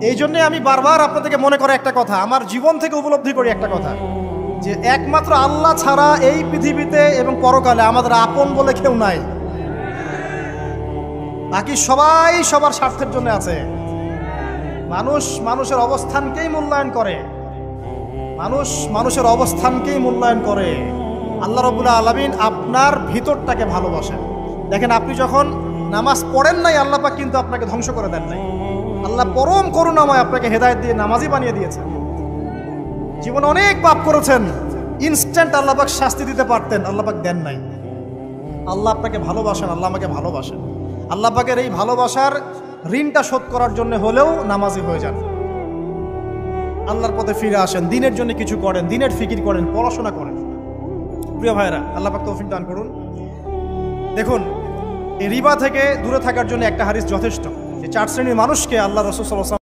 এই জন্যে আমি বারবার আপনাদেরকে মনে করে একটা কথা, আমার জীবন থেকে উপলব্ধি করি একটা কথা, যে একমাত্র আল্লাহ ছাড়া এই পৃথিবীতে এবং পরকালে আমাদের আপন বলে কেউ নাই। বাকি সবাই সবার স্বার্থের জন্য আছে। মানুষ মানুষের অবস্থানকেই মূল্যায়ন করে, মানুষ মানুষের অবস্থানকেই মূল্যায়ন করে। আল্লাহ রাব্বুল আলামিন আপনার ভিতরটাকে ভালোবাসেন। দেখেন, আপনি যখন নামাজ পড়েন নাই, আল্লাহ পাক কিন্তু আপনাকে ধ্বংস করে দেন নাই। আল্লাহ পরম করুণাময় আপনাকে হেদায়েত দিয়ে নামাজি বানিয়ে দিয়েছেন। জীবনে অনেক পাপ করেছেন, ইনস্ট্যান্ট আল্লাহ পাক শাস্তি দিতে পারতেন, আল্লাহ পাক দেন নাই। আল্লাহ আপনাকে ভালোবাসেন, আল্লাহ আমাকে ভালোবাসেন। আল্লাহ পাকের এই ভালোবাসার ঋণটা শোধ করার জন্য হলেও নামাজি হয়ে যান, আল্লাহর পথে ফিরে আসেন, দিনের জন্য কিছু করেন, দিনের ফিকির করেন, পড়াশোনা করেন। প্রিয় ভাইরা, আল্লাহ পাক তৌফিক দান করুন। দেখুন, এই রিবা থেকে দূরে থাকার জন্য একটা হাদিস যথেষ্ট, যে 4 শ্রেণীর মানুষকে আল্লাহ রাসূল সাল্লাল্লাহু আলাইহি